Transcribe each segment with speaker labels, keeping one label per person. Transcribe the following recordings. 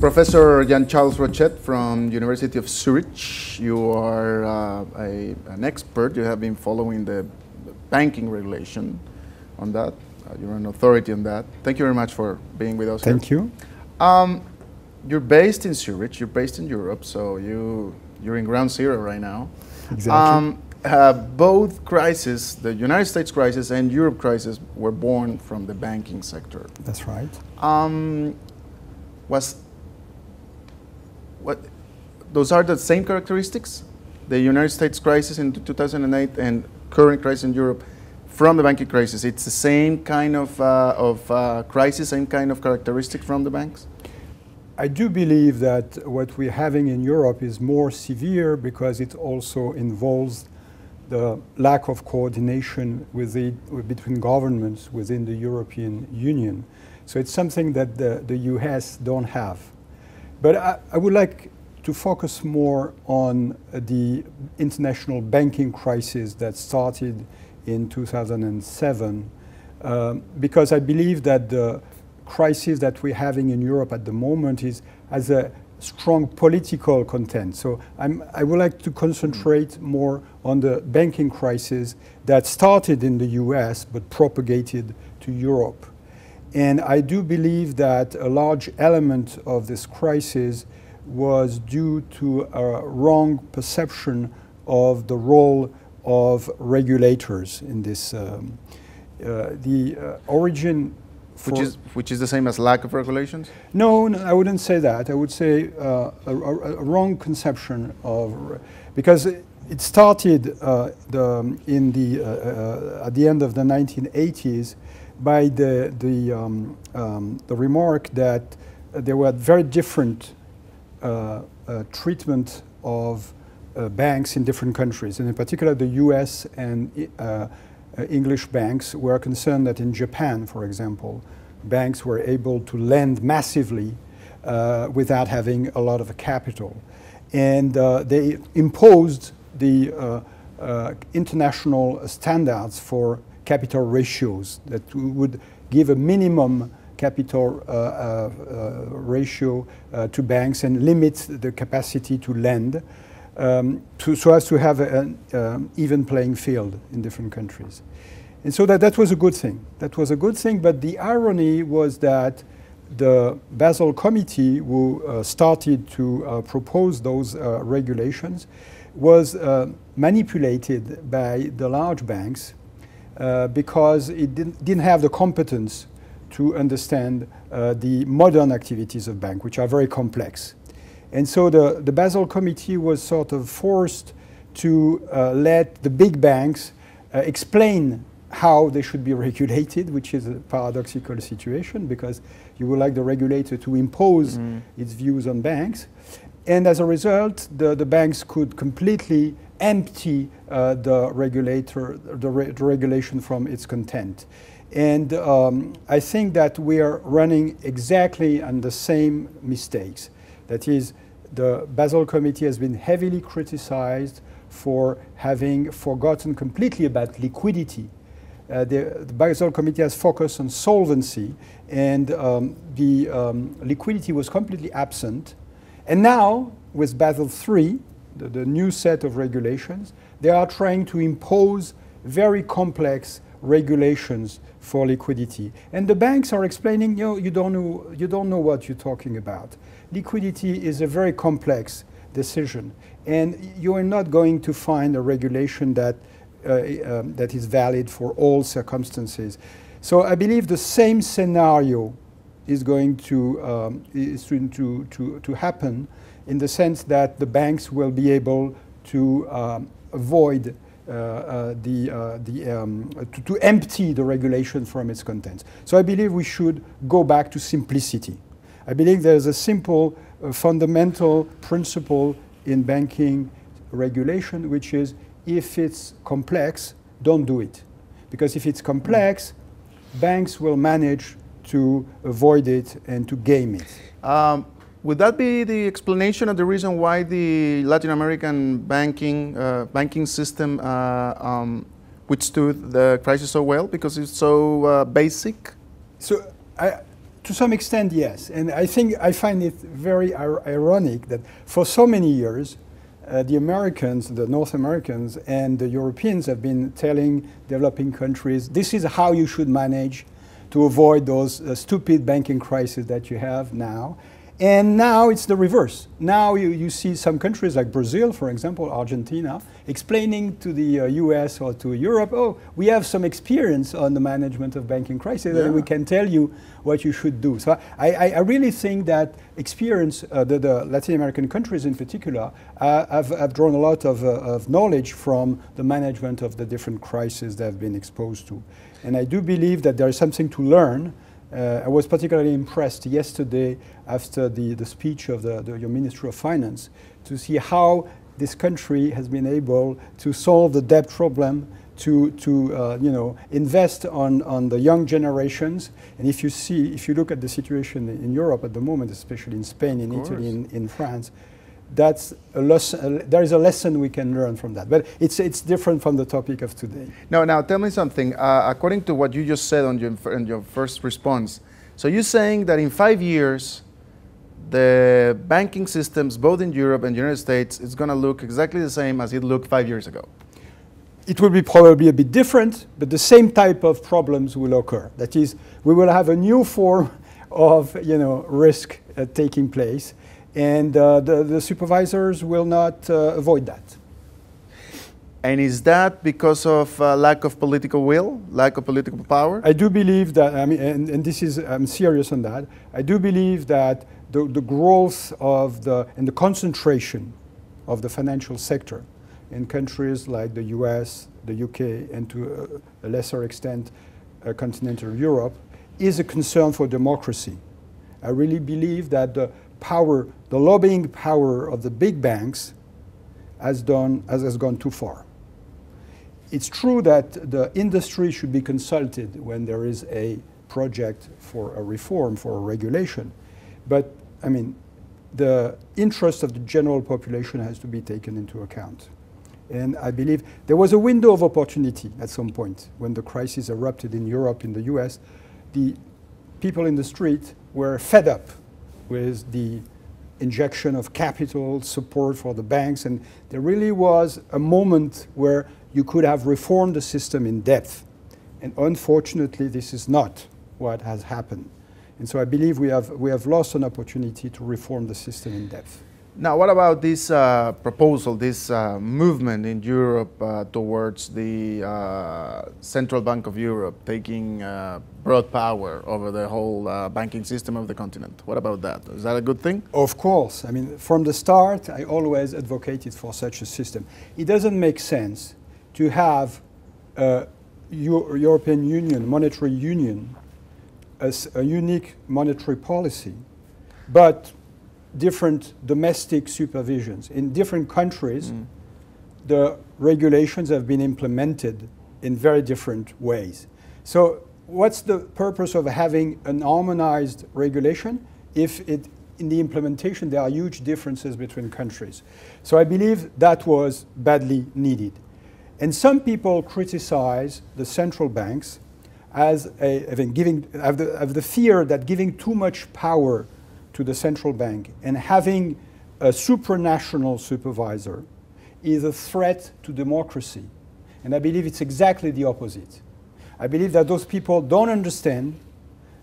Speaker 1: Professor Jean Charles Rochet from University of Zurich. You are an expert. You have been following the banking regulation on that. You're an authority on that. Thank you very much for being with us.
Speaker 2: Thank you.
Speaker 1: You're based in Zurich. You're based in Europe, so you're in ground zero right now.
Speaker 2: Exactly.
Speaker 1: Both crises, the United States crisis and Europe crisis, were born from the banking sector.
Speaker 2: That's right.
Speaker 1: Those are the same characteristics? The United States crisis in 2008 and current crisis in Europe from the banking crisis. It's the same kind of crisis, same kind of characteristic from the banks?
Speaker 2: I do believe that what we're having in Europe is more severe because it also involves the lack of coordination between governments within the European Union. So it's something that the US don't have. But I would like to focus more on the international banking crisis that started in 2007, because I believe that the crisis that we're having in Europe at the moment has a strong political content. So I would like to concentrate more on the banking crisis that started in the US but propagated to Europe. And I do believe that a large element of this crisis was due to a wrong perception of the role of regulators in this. The origin
Speaker 1: Which is the same as lack of regulations?
Speaker 2: No, I wouldn't say that. I would say a wrong conception of, because it started at the end of the 1980s by the remark that there were very different treatment of banks in different countries, and in particular the US and English banks were concerned that in Japan, for example, banks were able to lend massively without having a lot of capital. And they imposed the international standards for capital ratios that would give a minimum capital ratio to banks and limit the capacity to lend so as to have an even playing field in different countries. And so that was a good thing. That was a good thing, but the irony was that the Basel Committee, who started to propose those regulations, was manipulated by the large banks because it didn't have the competence to understand the modern activities of banks, which are very complex. And so the Basel Committee was sort of forced to let the big banks explain how they should be regulated, which is a paradoxical situation because you would like the regulator to impose its views on banks. And as a result, the banks could completely empty the regulation from its content. And I think that we are running exactly on the same mistakes. That is, the Basel Committee has been heavily criticized for having forgotten completely about liquidity. The Basel Committee has focused on solvency, and the liquidity was completely absent. And now, with Basel III, the new set of regulations, they are trying to impose very complex regulations for liquidity. And the banks are explaining, you don't know what you're talking about. Liquidity is a very complex decision, and you are not going to find a regulation that is valid for all circumstances. So I believe the same scenario is going to happen, in the sense that the banks will be able to avoid to empty the regulation from its contents. So I believe we should go back to simplicity. I believe there's a simple, fundamental principle in banking regulation, which is if it's complex, don't do it. Because if it's complex, banks will manage to avoid it and to game it.
Speaker 1: Would that be the explanation of the reason why the Latin American banking system withstood the crisis so well? Because it's so basic?
Speaker 2: So To some extent, yes. And I find it very ironic that for so many years, the Americans, the North Americans, and the Europeans have been telling developing countries, this is how you should manage to avoid those stupid banking crises that you have now. And now it's the reverse. Now you see some countries like Brazil, for example, Argentina, explaining to the US or to Europe, oh, we have some experience on the management of banking crises, and we can tell you what you should do. So I really think that experience, the Latin American countries in particular, have drawn a lot of knowledge from the management of the different crises they have been exposed to. And I do believe that there is something to learn. I was particularly impressed yesterday after the speech of your Ministry of Finance to see how this country has been able to solve the debt problem, to invest on the young generations. And if you look at the situation in Europe at the moment, especially in Spain, in Italy, in France, that's a lesson. There is a lesson we can learn from that, but it's different from the topic of today.
Speaker 1: Now tell me something. According to what you just said on your first response, so you're saying that in 5 years, the banking systems, both in Europe and the United States, is going to look exactly the same as it looked 5 years ago.
Speaker 2: It will be probably a bit different, but the same type of problems will occur. That is, we will have a new form of risk taking place. And the supervisors will not avoid that.
Speaker 1: And is that because of lack of political will, lack of political power?
Speaker 2: I do believe that, and this is, I'm serious on that, I do believe that the growth of and the concentration of the financial sector in countries like the US, the UK, and to a lesser extent, continental Europe, is a concern for democracy. I really believe that the lobbying power of the big banks has gone too far. It's true that the industry should be consulted when there is a project for a reform, for a regulation, but the interest of the general population has to be taken into account. And I believe there was a window of opportunity at some point when the crisis erupted in Europe, in the US. The people in the street were fed up with the injection of capital, support for the banks, and there really was a moment where you could have reformed the system in depth. And unfortunately, this is not what has happened. And so I believe we have lost an opportunity to reform the system in depth.
Speaker 1: Now, what about this proposal, this movement in Europe towards the Central Bank of Europe taking broad power over the whole banking system of the continent? What about that? Is that a good thing?
Speaker 2: Of course. From the start, I always advocated for such a system. It doesn't make sense to have European Union, monetary union, as a unique monetary policy, but different domestic supervisions. In different countries, the regulations have been implemented in very different ways. So what's the purpose of having an harmonized regulation if in the implementation there are huge differences between countries? So I believe that was badly needed. And some people criticize the central banks as the fear that giving too much power to the central bank and having a supranational supervisor is a threat to democracy. And I believe it's exactly the opposite. I believe that those people don't understand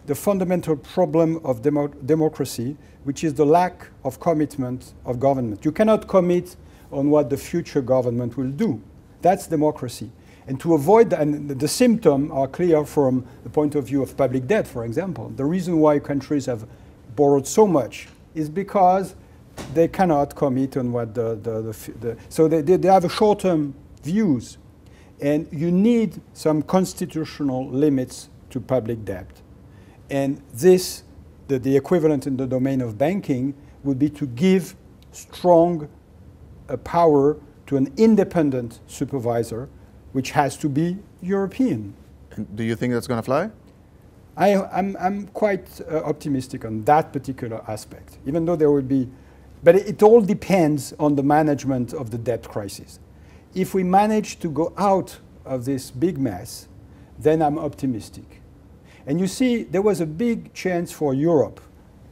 Speaker 2: the fundamental problem of democracy, which is the lack of commitment of government. You cannot commit on what the future government will do. That's democracy. And to avoid that, and the symptoms are clear from the point of view of public debt, for example. The reason why countries have borrowed so much is because they cannot commit on what so they have a short-term views, and you need some constitutional limits to public debt. And this, the equivalent in the domain of banking, would be to give strong power to an independent supervisor, which has to be European.
Speaker 1: And do you think that's going to fly?
Speaker 2: I'm quite optimistic on that particular aspect, even though there will be, but it all depends on the management of the debt crisis. If we manage to go out of this big mess, then I'm optimistic. And you see, there was a big chance for Europe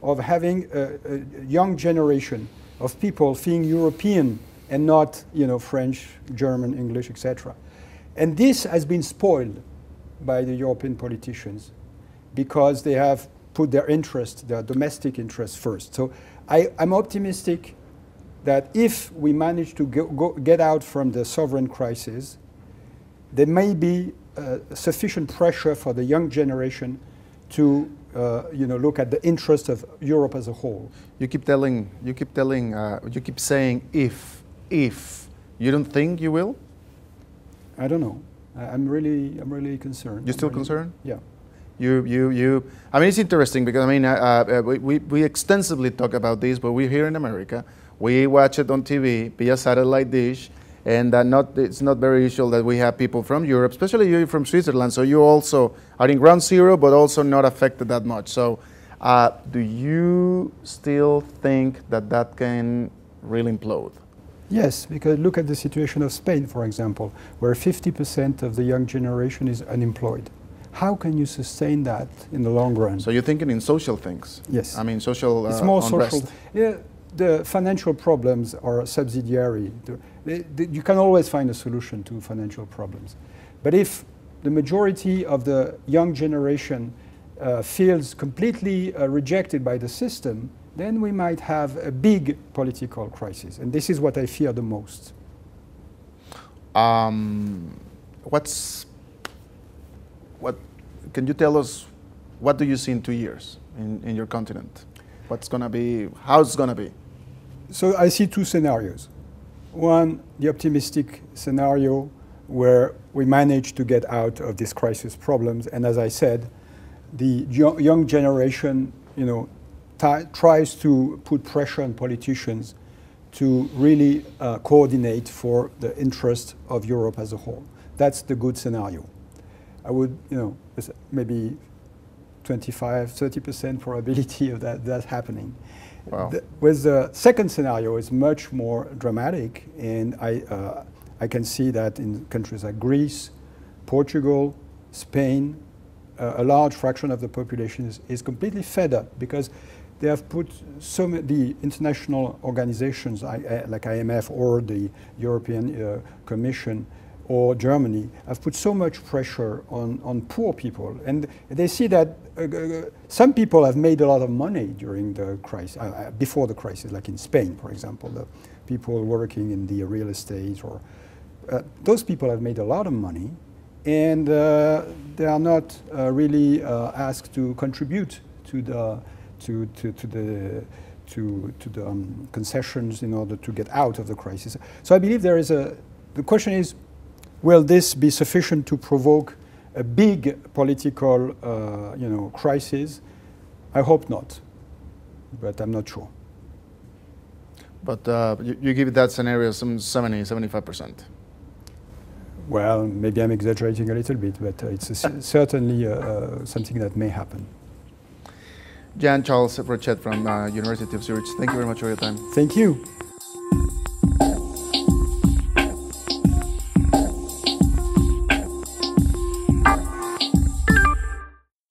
Speaker 2: of having a young generation of people being European and not, you know, French, German, English, etc. And this has been spoiled by the European politicians because they have put their interest, their domestic interests first. So I'm optimistic that if we manage to get out from the sovereign crisis, there may be sufficient pressure for the young generation to you know, look at the interest of Europe as a whole.
Speaker 1: You keep saying if. You don't think you will?
Speaker 2: I don't know. I'm really concerned.
Speaker 1: You're still concerned?
Speaker 2: Yeah.
Speaker 1: I mean, it's interesting because, I mean, we extensively talk about this, but we're here in America. We watch it on TV via satellite dish, and it's not very usual that we have people from Europe, especially you from Switzerland, so you also are in ground zero, but also not affected that much. So do you still think that can really implode?
Speaker 2: Yes, because look at the situation of Spain, for example, where 50% of the young generation is unemployed. How can you sustain that in the long run?
Speaker 1: So you're thinking in social things?
Speaker 2: Yes.
Speaker 1: I mean, social
Speaker 2: it's more
Speaker 1: unrest.
Speaker 2: social. Yeah, the financial problems are subsidiary. You can always find a solution to financial problems. But if the majority of the young generation feels completely rejected by the system, then we might have a big political crisis. And this is what I fear the most.
Speaker 1: Can you tell us, what do you see in 2 years in your continent? What's going to be, how it's going to be?
Speaker 2: So I see two scenarios. One, the optimistic scenario where we manage to get out of this crisis problems. And as I said, the young generation, you know, tries to put pressure on politicians to really coordinate for the interest of Europe as a whole. That's the good scenario. I would, you know, maybe 25–30% probability of that happening.
Speaker 1: Wow.
Speaker 2: With the second scenario, is much more dramatic, and I can see that in countries like Greece, Portugal, Spain, a large fraction of the population is completely fed up because they have put the international organizations like IMF or the European Commission or Germany have put so much pressure on poor people. And they see that some people have made a lot of money during the crisis, before the crisis, like in Spain, for example, the people working in the real estate, or those people have made a lot of money, and they are not really asked to contribute to the concessions in order to get out of the crisis. So I believe there is the question is, will this be sufficient to provoke a big political you know, crisis? I hope not, but I'm not sure.
Speaker 1: But you give that scenario some 70–75%.
Speaker 2: Well, maybe I'm exaggerating a little bit, but it's certainly something that may happen.
Speaker 1: Jean Charles Rochet from University of Zurich, thank you very much for your time.
Speaker 2: Thank you.